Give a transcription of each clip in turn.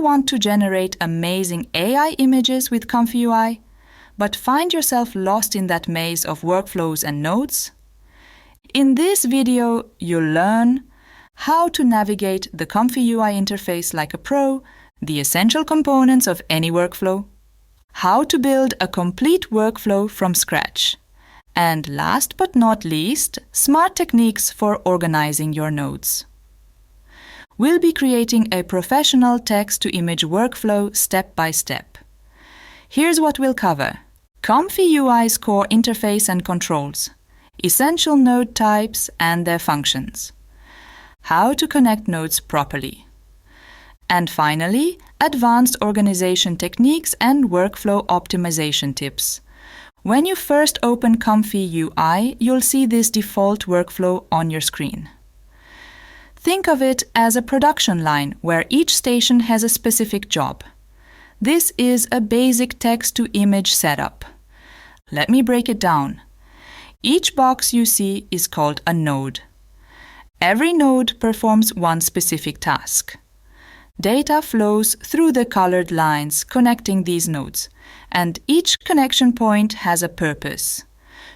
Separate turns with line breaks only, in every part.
you want to generate amazing AI images with ComfyUI, but find yourself lost in that maze of workflows and nodes? In this video, you'll learn how to navigate the ComfyUI interface like a pro, the essential components of any workflow, how to build a complete workflow from scratch, and last but not least, smart techniques for organizing your nodes. We'll be creating a professional text-to-image workflow step by step. Here's what we'll cover: ComfyUI's core interface and controls, essential node types and their functions, how to connect nodes properly, and finally, advanced organization techniques and workflow optimization tips. When you first open ComfyUI, you'll see this default workflow on your screen. Think of it as a production line where each station has a specific job. This is a basic text-to-image setup. Let me break it down. Each box you see is called a node. Every node performs one specific task. Data flows through the colored lines connecting these nodes, and each connection point has a purpose,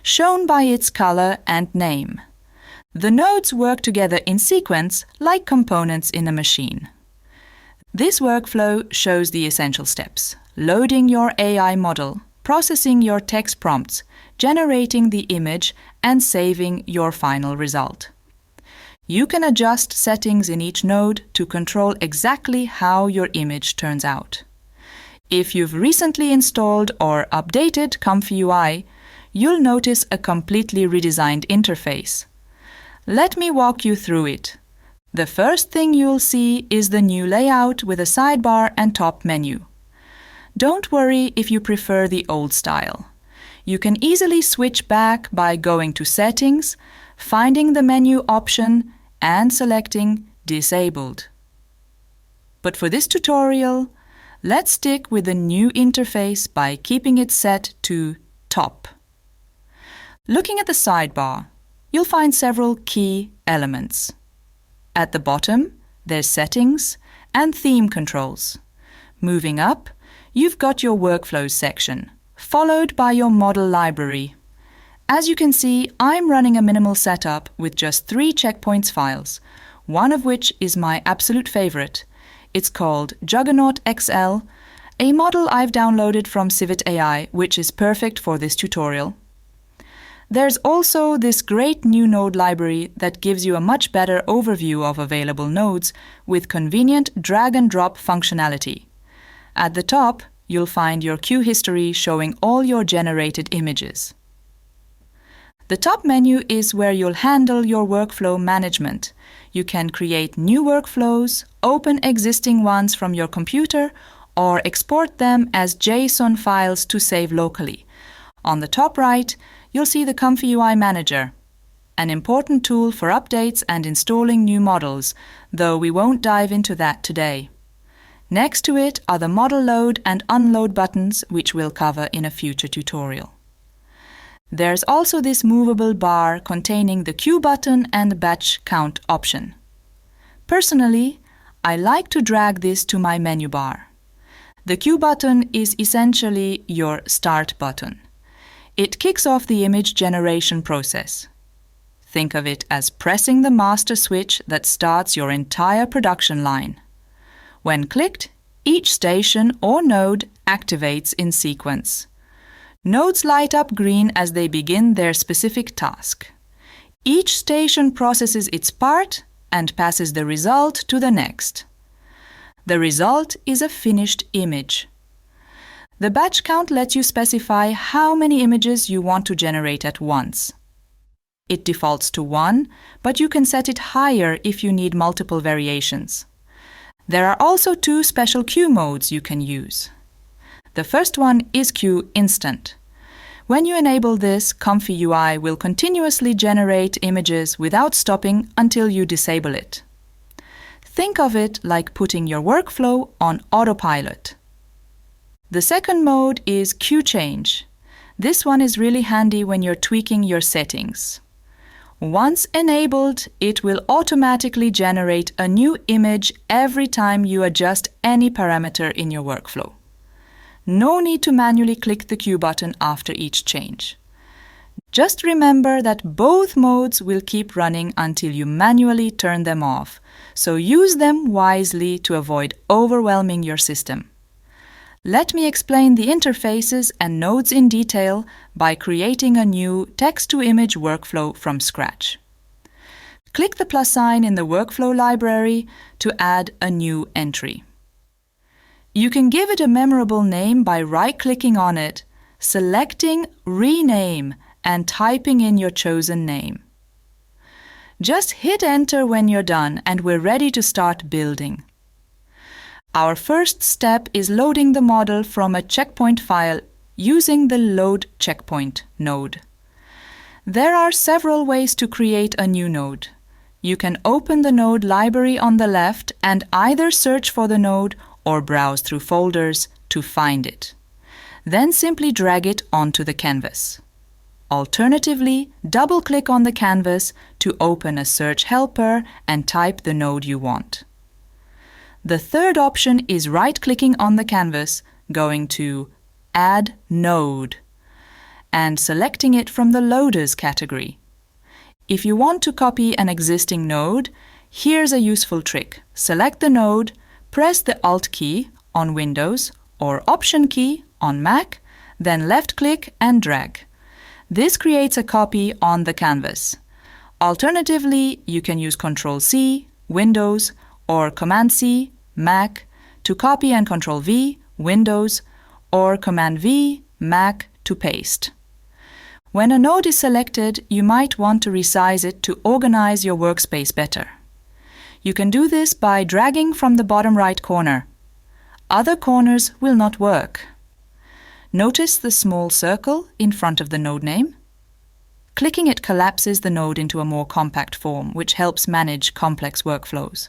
shown by its color and name. The nodes work together in sequence like components in a machine. This workflow shows the essential steps: loading your AI model, processing your text prompts, generating the image, and saving your final result. You can adjust settings in each node to control exactly how your image turns out. If you've recently installed or updated ComfyUI, you'll notice a completely redesigned interface. Let me walk you through it. The first thing you'll see is the new layout with a sidebar and top menu. Don't worry if you prefer the old style. You can easily switch back by going to Settings, finding the menu option, and selecting Disabled. But for this tutorial, let's stick with the new interface by keeping it set to Top. Looking at the sidebar, you'll find several key elements. At the bottom, there's Settings and Theme controls. Moving up, you've got your Workflows section, followed by your model library. As you can see, I'm running a minimal setup with just 3 checkpoints files, one of which is my absolute favorite. It's called Juggernaut XL, a model I've downloaded from Civit AI, which is perfect for this tutorial. There's also this great new node library that gives you a much better overview of available nodes with convenient drag-and-drop functionality. At the top, you'll find your queue history showing all your generated images. The top menu is where you'll handle your workflow management. You can create new workflows, open existing ones from your computer, or export them as JSON files to save locally. On the top right, you'll see the ComfyUI Manager, an important tool for updates and installing new models, though we won't dive into that today. Next to it are the model load and unload buttons, which we'll cover in a future tutorial. There's also this movable bar containing the queue button and batch count option. Personally, I like to drag this to my menu bar. The queue button is essentially your start button. It kicks off the image generation process. Think of it as pressing the master switch that starts your entire production line. When clicked, each station or node activates in sequence. Nodes light up green as they begin their specific task. Each station processes its part and passes the result to the next. The result is a finished image. The batch count lets you specify how many images you want to generate at once. It defaults to 1, but you can set it higher if you need multiple variations. There are also 2 special queue modes you can use. The first one is Queue Instant. When you enable this, ComfyUI will continuously generate images without stopping until you disable it. Think of it like putting your workflow on autopilot. The second mode is Queue Change. This one is really handy when you're tweaking your settings. Once enabled, it will automatically generate a new image every time you adjust any parameter in your workflow. No need to manually click the Q button after each change. Just remember that both modes will keep running until you manually turn them off, so use them wisely to avoid overwhelming your system. Let me explain the interfaces and nodes in detail by creating a new text-to-image workflow from scratch. Click the plus sign in the workflow library to add a new entry. You can give it a memorable name by right-clicking on it, selecting Rename, and typing in your chosen name. Just hit enter when you're done and we're ready to start building. Our first step is loading the model from a checkpoint file using the Load Checkpoint node. There are several ways to create a new node. You can open the node library on the left and either search for the node or browse through folders to find it. Then simply drag it onto the canvas. Alternatively, double-click on the canvas to open a search helper and type the node you want. The third option is right-clicking on the canvas, going to Add Node, and selecting it from the Loaders category. If you want to copy an existing node, here's a useful trick. Select the node, press the Alt key on Windows or Option key on Mac, then left-click and drag. This creates a copy on the canvas. Alternatively, you can use Ctrl-C, Windows, or Command-C, Mac, to copy and Ctrl-V, Windows, or Command-V, Mac, to paste. When a node is selected, you might want to resize it to organize your workspace better. You can do this by dragging from the bottom right corner. Other corners will not work. Notice the small circle in front of the node name. Clicking it collapses the node into a more compact form, which helps manage complex workflows.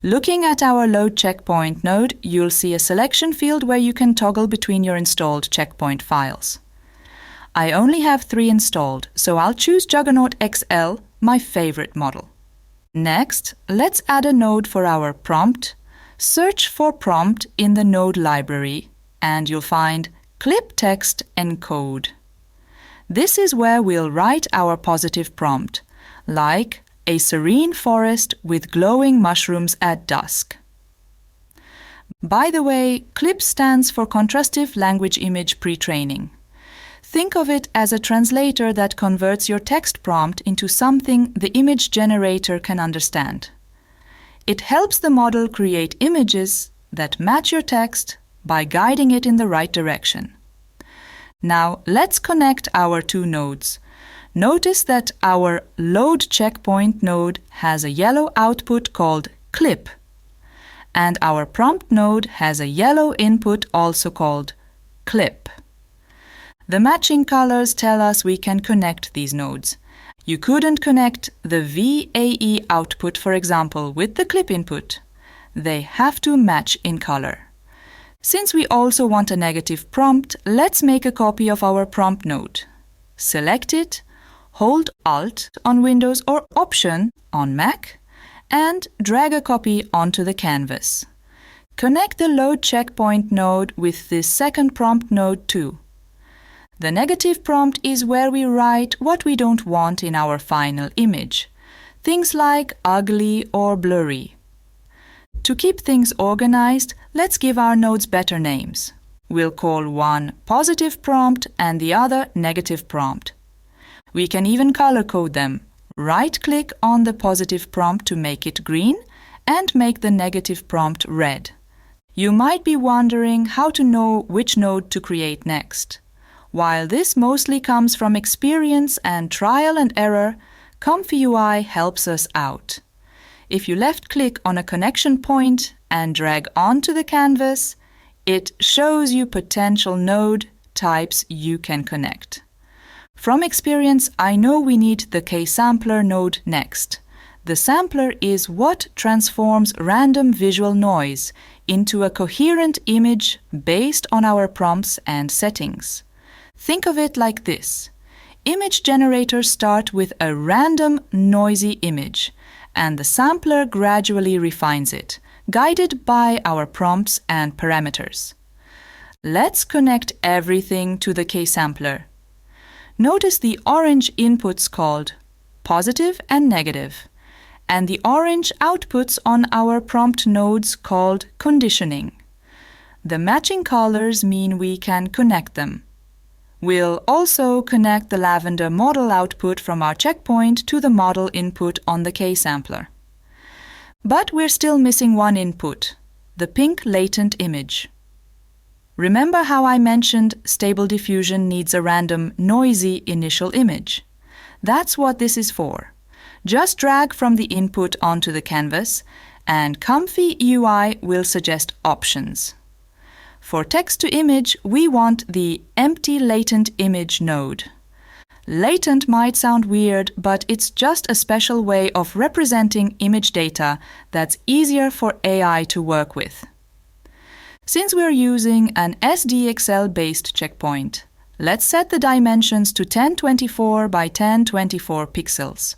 Looking at our Load Checkpoint node, you'll see a selection field where you can toggle between your installed checkpoint files. I only have 3 installed, so I'll choose Juggernaut XL, my favorite model. Next, let's add a node for our prompt. Search for prompt in the node library, and you'll find Clip Text Encode. This is where we'll write our positive prompt, like a serene forest with glowing mushrooms at dusk. By the way, CLIP stands for Contrastive Language Image Pre-training. Think of it as a translator that converts your text prompt into something the image generator can understand. It helps the model create images that match your text by guiding it in the right direction. Now let's connect our 2 nodes. Notice that our Load Checkpoint node has a yellow output called Clip, and our prompt node has a yellow input also called Clip. The matching colors tell us we can connect these nodes. You couldn't connect the VAE output, for example, with the Clip input. They have to match in color. Since we also want a negative prompt, let's make a copy of our prompt node. Select it, hold Alt on Windows or Option on Mac, and drag a copy onto the canvas. Connect the Load Checkpoint node with this second prompt node too. The negative prompt is where we write what we don't want in our final image. Things like ugly or blurry. To keep things organized, let's give our nodes better names. We'll call one positive prompt and the other negative prompt. We can even color code them. Right-click on the positive prompt to make it green and make the negative prompt red. You might be wondering how to know which node to create next. While this mostly comes from experience and trial and error, ComfyUI helps us out. If you left-click on a connection point and drag onto the canvas, it shows you potential node types you can connect. From experience, I know we need the KSampler node next. The sampler is what transforms random visual noise into a coherent image based on our prompts and settings. Think of it like this. image generators start with a random noisy image, and the sampler gradually refines it, guided by our prompts and parameters. Let's connect everything to the K-sampler. Notice the orange inputs called positive and negative, and the orange outputs on our prompt nodes called conditioning. The matching colors mean we can connect them. We'll also connect the lavender model output from our checkpoint to the model input on the K-sampler. But we're still missing one input, the pink latent image. Remember how I mentioned Stable Diffusion needs a random, noisy initial image? That's what this is for. Just drag from the input onto the canvas, and ComfyUI will suggest options. For text-to-image, we want the empty latent image node. Latent might sound weird, but it's just a special way of representing image data that's easier for AI to work with. Since we're using an SDXL-based checkpoint, let's set the dimensions to 1024 by 1024 pixels.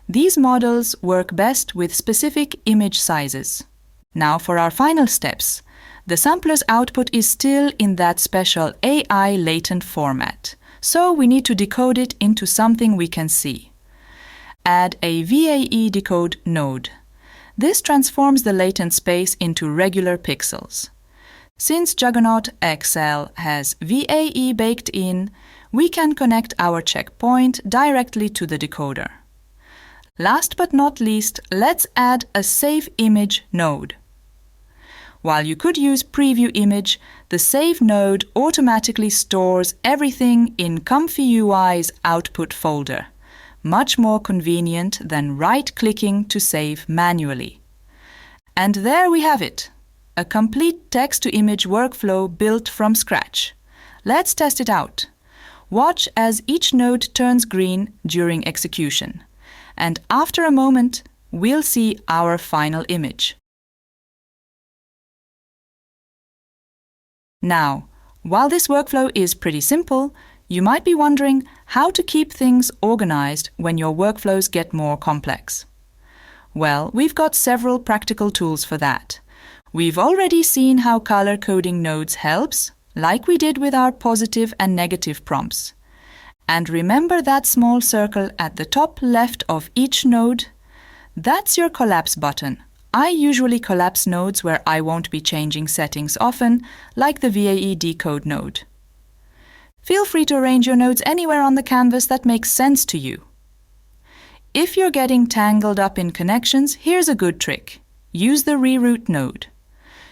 These models work best with specific image sizes. Now for our final steps. The sampler's output is still in that special AI latent format, so we need to decode it into something we can see. Add a VAE decode node. This transforms the latent space into regular pixels. Since Juggernaut XL has VAE baked in, we can connect our checkpoint directly to the decoder. Last but not least, let's add a Save Image node. While you could use Preview Image, the Save node automatically stores everything in ComfyUI's output folder, much more convenient than right-clicking to save manually. And there we have it. A complete text-to-image workflow built from scratch. Let's test it out. Watch as each node turns green during execution. And after a moment, we'll see our final image. Now, while this workflow is pretty simple, you might be wondering how to keep things organized when your workflows get more complex. Well, we've got several practical tools for that. We've already seen how color coding nodes helps, like we did with our positive and negative prompts. And remember that small circle at the top left of each node? That's your collapse button. I usually collapse nodes where I won't be changing settings often, like the VAE decode node. Feel free to arrange your nodes anywhere on the canvas that makes sense to you. If you're getting tangled up in connections, here's a good trick. Use the reroute node.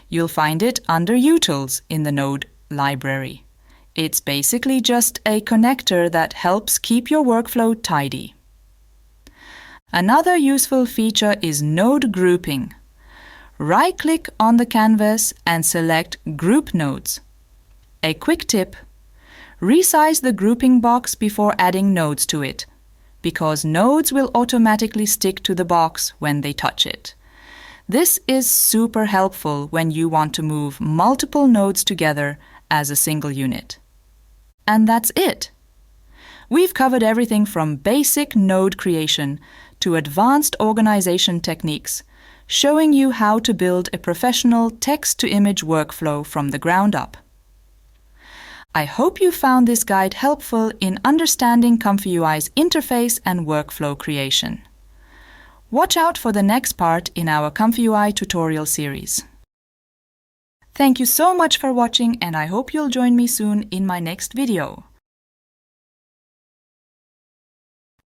You'll find it under Utils in the node library. It's basically just a connector that helps keep your workflow tidy. Another useful feature is node grouping. Right-click on the canvas and select Group Nodes. A quick tip: resize the grouping box before adding nodes to it, because nodes will automatically stick to the box when they touch it. This is super helpful when you want to move multiple nodes together as a single unit. And that's it. We've covered everything from basic node creation to advanced organization techniques, showing you how to build a professional text-to-image workflow from the ground up. I hope you found this guide helpful in understanding ComfyUI's interface and workflow creation. Watch out for the next part in our ComfyUI tutorial series. Thank you so much for watching, and I hope you'll join me soon in my next video.